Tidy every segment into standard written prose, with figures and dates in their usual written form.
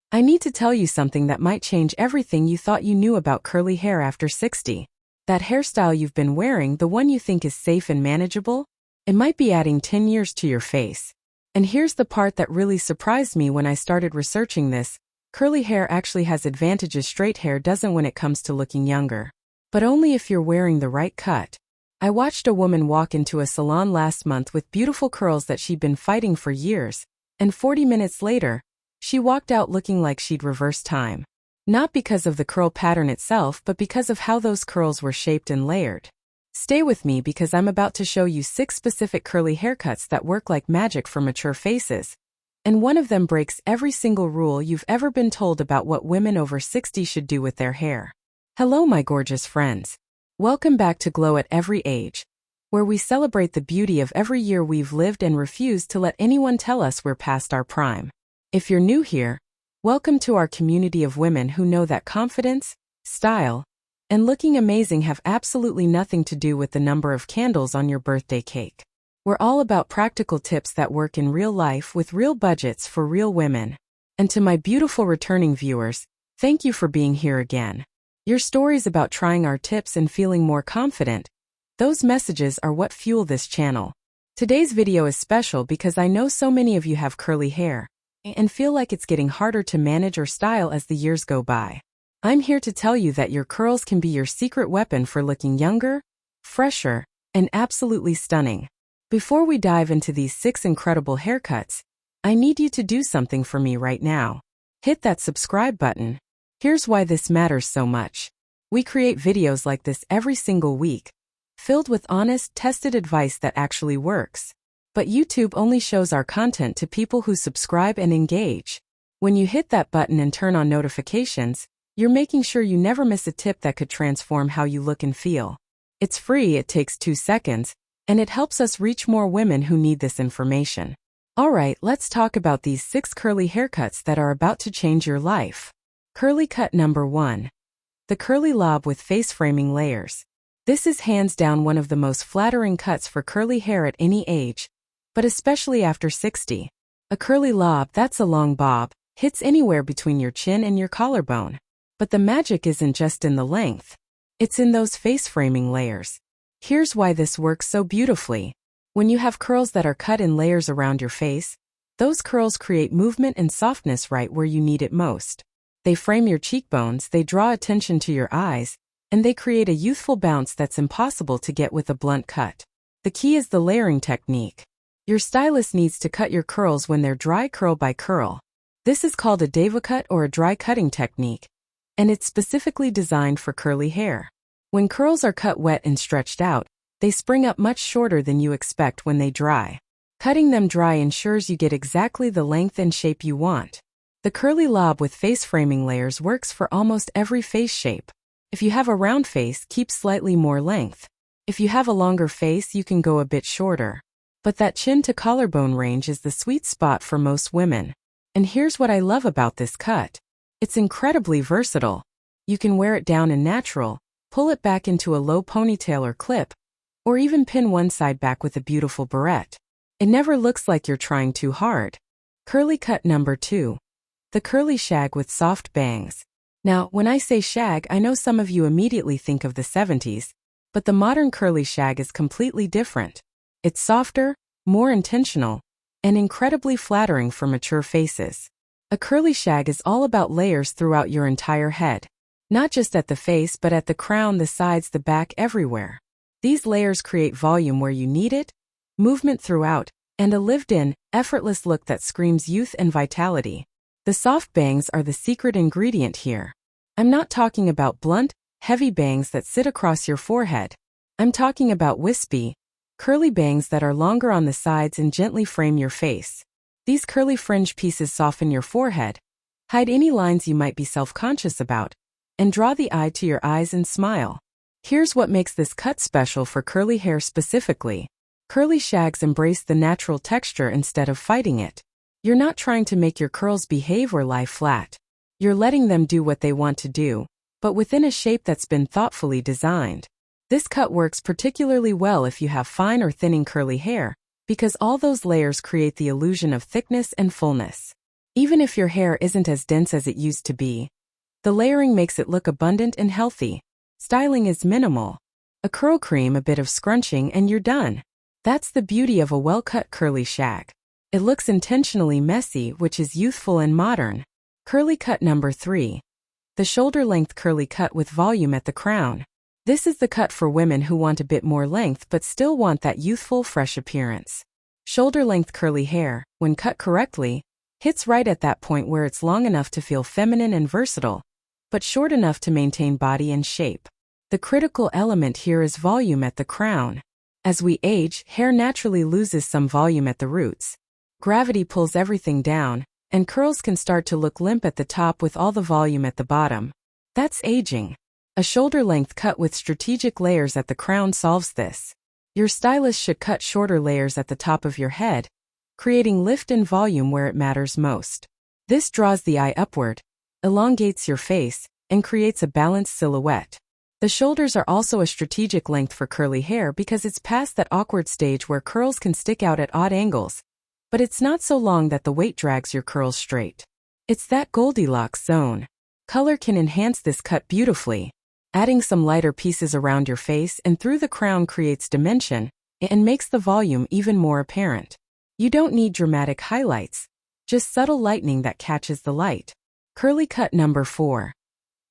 I need to tell you something that might change everything you thought you knew about curly hair after 60. That hairstyle you've been wearing, the one you think is safe and manageable, it might be adding 10 years to your face. And here's the part that really surprised me when I started researching this. Curly hair actually has advantages straight hair doesn't when it comes to looking younger. But only if you're wearing the right cut. I watched a woman walk into a salon last month with beautiful curls that she'd been fighting for years, and 40 minutes later, she walked out looking like she'd reversed time. Not because of the curl pattern itself, but because of how those curls were shaped and layered. Stay with me because I'm about to show you 6 specific curly haircuts that work like magic for mature faces. And one of them breaks every single rule you've ever been told about what women over 60 should do with their hair. Hello my gorgeous friends. Welcome back to Glow at Every Age, where we celebrate the beauty of every year we've lived and refuse to let anyone tell us we're past our prime. If you're new here, welcome to our community of women who know that confidence, style, and looking amazing have absolutely nothing to do with the number of candles on your birthday cake. We're all about practical tips that work in real life with real budgets for real women. And to my beautiful returning viewers, thank you for being here again. Your stories about trying our tips and feeling more confident, those messages are what fuel this channel. Today's video is special because I know so many of you have curly hair and feel like it's getting harder to manage or style as the years go by. I'm here to tell you that your curls can be your secret weapon for looking younger, fresher, and absolutely stunning. Before we dive into these 6 incredible haircuts, I need you to do something for me right now. Hit that subscribe button. Here's why this matters so much. We create videos like this every single week, filled with honest, tested advice that actually works. But YouTube only shows our content to people who subscribe and engage. When you hit that button and turn on notifications, you're making sure you never miss a tip that could transform how you look and feel. It's free, it takes 2 seconds, and it helps us reach more women who need this information. Alright, let's talk about these 6 curly haircuts that are about to change your life. Curly cut number 1. The curly lob with face framing layers. This is hands down one of the most flattering cuts for curly hair at any age, but especially after 60. A curly lob, that's a long bob, hits anywhere between your chin and your collarbone. But the magic isn't just in the length. It's in those face framing layers. Here's why this works so beautifully. When you have curls that are cut in layers around your face, those curls create movement and softness right where you need it most. They frame your cheekbones, they draw attention to your eyes, and they create a youthful bounce that's impossible to get with a blunt cut. The key is the layering technique. Your stylist needs to cut your curls when they're dry curl by curl. This is called a deva cut or a dry cutting technique, and it's specifically designed for curly hair. When curls are cut wet and stretched out, they spring up much shorter than you expect when they dry. Cutting them dry ensures you get exactly the length and shape you want. The curly lob with face framing layers works for almost every face shape. If you have a round face, keep slightly more length. If you have a longer face, you can go a bit shorter. But that chin to collarbone range is the sweet spot for most women. And here's what I love about this cut. It's incredibly versatile. You can wear it down in natural, pull it back into a low ponytail or clip, or even pin one side back with a beautiful barrette. It never looks like you're trying too hard. Curly cut number 2. The curly shag with soft bangs. Now, when I say shag, I know some of you immediately think of the 70s, but the modern curly shag is completely different. It's softer, more intentional, and incredibly flattering for mature faces. A curly shag is all about layers throughout your entire head. Not just at the face, but at the crown, the sides, the back, everywhere. These layers create volume where you need it, movement throughout, and a lived-in, effortless look that screams youth and vitality. The soft bangs are the secret ingredient here. I'm not talking about blunt, heavy bangs that sit across your forehead. I'm talking about wispy, curly bangs that are longer on the sides and gently frame your face. These curly fringe pieces soften your forehead, hide any lines you might be self-conscious about, and draw the eye to your eyes and smile. Here's what makes this cut special for curly hair specifically. Curly shags embrace the natural texture instead of fighting it. You're not trying to make your curls behave or lie flat. You're letting them do what they want to do, but within a shape that's been thoughtfully designed. This cut works particularly well if you have fine or thinning curly hair, because all those layers create the illusion of thickness and fullness. Even if your hair isn't as dense as it used to be, the layering makes it look abundant and healthy. Styling is minimal. A curl cream, a bit of scrunching, and you're done. That's the beauty of a well-cut curly shag. It looks intentionally messy, which is youthful and modern. Curly cut number 3. The shoulder-length curly cut with volume at the crown. This is the cut for women who want a bit more length but still want that youthful, fresh appearance. Shoulder-length curly hair, when cut correctly, hits right at that point where it's long enough to feel feminine and versatile, but short enough to maintain body and shape. The critical element here is volume at the crown. As we age, hair naturally loses some volume at the roots. Gravity pulls everything down, and curls can start to look limp at the top with all the volume at the bottom. That's aging. A shoulder-length cut with strategic layers at the crown solves this. Your stylist should cut shorter layers at the top of your head, creating lift and volume where it matters most. This draws the eye upward, elongates your face, and creates a balanced silhouette. The shoulders are also a strategic length for curly hair because it's past that awkward stage where curls can stick out at odd angles, but it's not so long that the weight drags your curls straight. It's that Goldilocks zone. Color can enhance this cut beautifully. Adding some lighter pieces around your face and through the crown creates dimension and makes the volume even more apparent. You don't need dramatic highlights, just subtle lightening that catches the light. Curly cut number 4.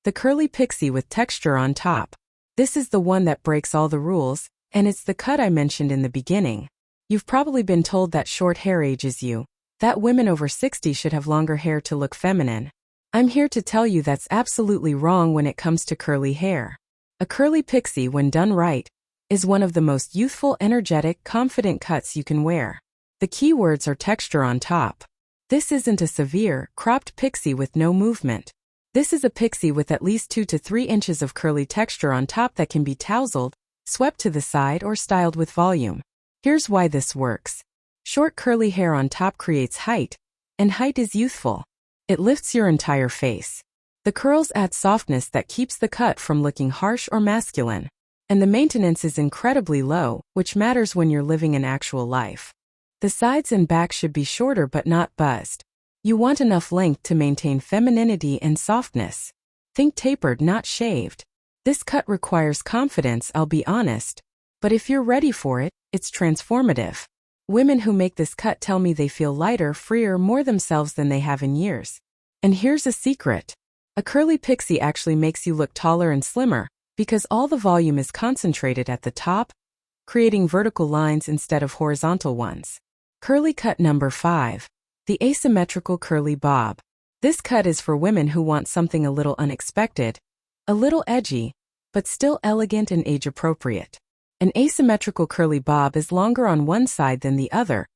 The curly pixie with texture on top. This is the one that breaks all the rules, and it's the cut I mentioned in the beginning. You've probably been told that short hair ages you, that women over 60 should have longer hair to look feminine. I'm here to tell you that's absolutely wrong when it comes to curly hair. A curly pixie, when done right, is one of the most youthful, energetic, confident cuts you can wear. The key words are texture on top. This isn't a severe, cropped pixie with no movement. This is a pixie with at least 2 to 3 inches of curly texture on top that can be tousled, swept to the side, or styled with volume. Here's why this works. Short curly hair on top creates height, and height is youthful. It lifts your entire face. The curls add softness that keeps the cut from looking harsh or masculine. And the maintenance is incredibly low, which matters when you're living an actual life. The sides and back should be shorter but not buzzed. You want enough length to maintain femininity and softness. Think tapered, not shaved. This cut requires confidence, I'll be honest. But if you're ready for it, it's transformative. Women who make this cut tell me they feel lighter, freer, more themselves than they have in years. And here's a secret. A curly pixie actually makes you look taller and slimmer, because all the volume is concentrated at the top, creating vertical lines instead of horizontal ones. Curly cut number 5. The Asymmetrical Curly Bob. This cut is for women who want something a little unexpected, a little edgy, but still elegant and age-appropriate. An asymmetrical curly bob is longer on one side than the other,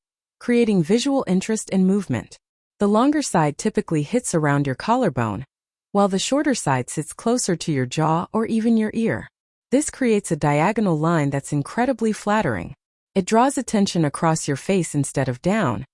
creating visual interest and movement. The longer side typically hits around your collarbone, while the shorter side sits closer to your jaw or even your ear. This creates a diagonal line that's incredibly flattering. It draws attention across your face instead of down,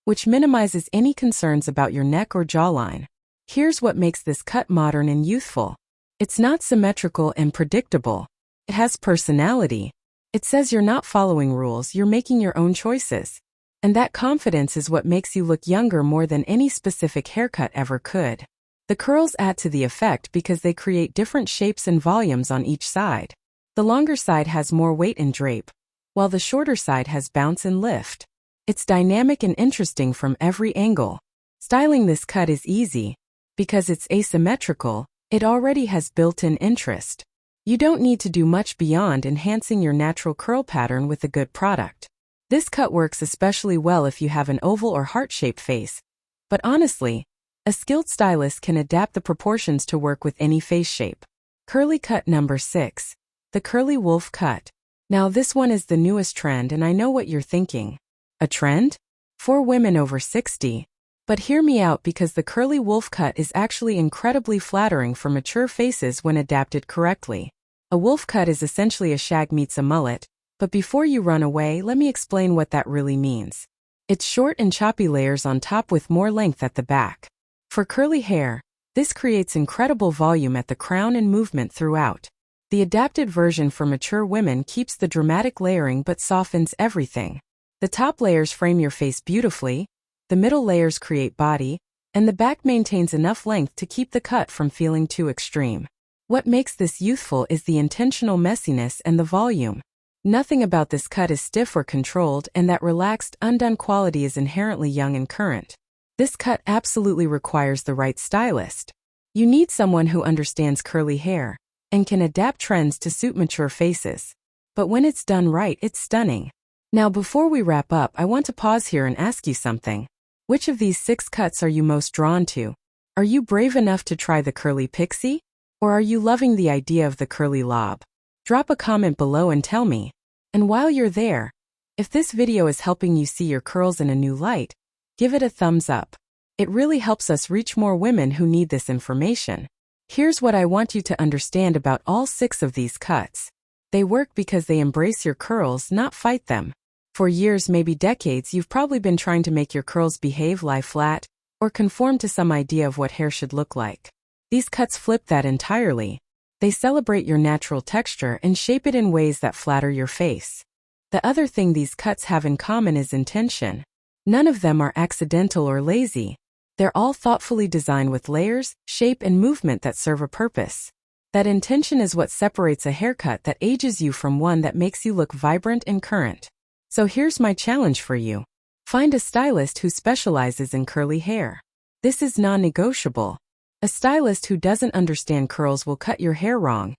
which minimizes any concerns about your neck or jawline. Here's what makes this cut modern and youthful. It's not symmetrical and predictable. It has personality. It says you're not following rules, you're making your own choices. And that confidence is what makes you look younger more than any specific haircut ever could. The curls add to the effect because they create different shapes and volumes on each side. The longer side has more weight and drape, while the shorter side has bounce and lift. It's dynamic and interesting from every angle. Styling this cut is easy. Because it's asymmetrical, it already has built-in interest. You don't need to do much beyond enhancing your natural curl pattern with a good product. This cut works especially well if you have an oval or heart-shaped face. But honestly, a skilled stylist can adapt the proportions to work with any face shape. Curly cut number 6. The Curly Wolf Cut. Now this one is the newest trend, and I know what you're thinking. A trend? For women over 60. But hear me out, because the curly wolf cut is actually incredibly flattering for mature faces when adapted correctly. A wolf cut is essentially a shag meets a mullet, but before you run away, let me explain what that really means. It's short and choppy layers on top with more length at the back. For curly hair, this creates incredible volume at the crown and movement throughout. The adapted version for mature women keeps the dramatic layering but softens everything. The top layers frame your face beautifully, the middle layers create body, and the back maintains enough length to keep the cut from feeling too extreme. What makes this youthful is the intentional messiness and the volume. Nothing about this cut is stiff or controlled, and that relaxed, undone quality is inherently young and current. This cut absolutely requires the right stylist. You need someone who understands curly hair and can adapt trends to suit mature faces. But when it's done right, it's stunning. Now, before we wrap up, I want to pause here and ask you something. Which of these 6 cuts are you most drawn to? Are you brave enough to try the curly pixie? Or are you loving the idea of the curly lob? Drop a comment below and tell me. And while you're there, if this video is helping you see your curls in a new light, give it a thumbs up. It really helps us reach more women who need this information. Here's what I want you to understand about all 6 of these cuts. They work because they embrace your curls, not fight them. For years, maybe decades, you've probably been trying to make your curls behave, lie flat, or conform to some idea of what hair should look like. These cuts flip that entirely. They celebrate your natural texture and shape it in ways that flatter your face. The other thing these cuts have in common is intention. None of them are accidental or lazy. They're all thoughtfully designed with layers, shape, and movement that serve a purpose. That intention is what separates a haircut that ages you from one that makes you look vibrant and current. So here's my challenge for you. Find a stylist who specializes in curly hair. This is non-negotiable. A stylist who doesn't understand curls will cut your hair wrong,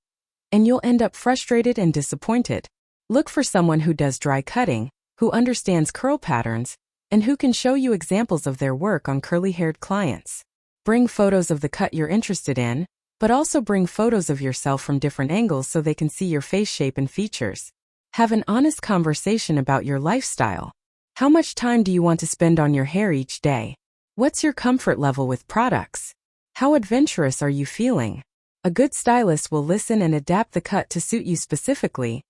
and you'll end up frustrated and disappointed. Look for someone who does dry cutting, who understands curl patterns, and who can show you examples of their work on curly-haired clients. Bring photos of the cut you're interested in, but also bring photos of yourself from different angles so they can see your face shape and features. Have an honest conversation about your lifestyle. How much time do you want to spend on your hair each day? What's your comfort level with products? How adventurous are you feeling? A good stylist will listen and adapt the cut to suit you specifically,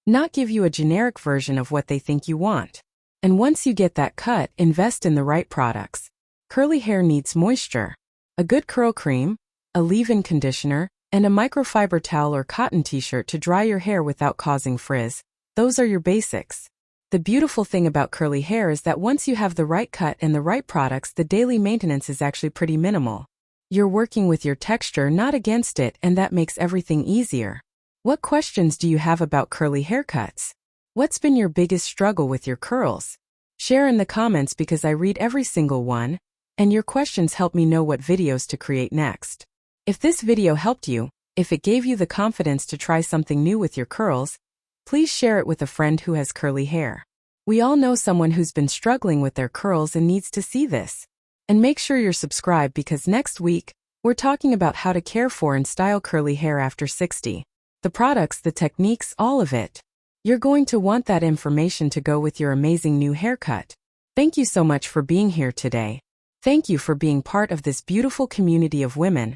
not give you a generic version of what they think you want. And once you get that cut, invest in the right products. Curly hair needs moisture. A good curl cream, a leave-in conditioner, and a microfiber towel or cotton t-shirt to dry your hair without causing frizz. Those are your basics. The beautiful thing about curly hair is that once you have the right cut and the right products, the daily maintenance is actually pretty minimal. You're working with your texture, not against it, and that makes everything easier. What questions do you have about curly haircuts? What's been your biggest struggle with your curls? Share in the comments because I read every single one, and your questions help me know what videos to create next. If this video helped you, if it gave you the confidence to try something new with your curls, please share it with a friend who has curly hair. We all know someone who's been struggling with their curls and needs to see this. And make sure you're subscribed because next week, we're talking about how to care for and style curly hair after 60. The products, the techniques, all of it. You're going to want that information to go with your amazing new haircut. Thank you so much for being here today. Thank you for being part of this beautiful community of women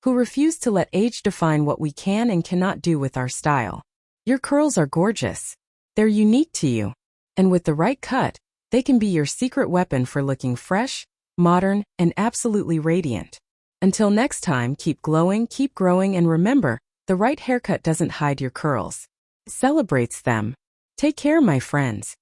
who refuse to let age define what we can and cannot do with our style. Your curls are gorgeous. They're unique to you. And with the right cut, they can be your secret weapon for looking fresh, modern, and absolutely radiant. Until next time, keep glowing, keep growing, and remember, the right haircut doesn't hide your curls. It celebrates them. Take care, my friends.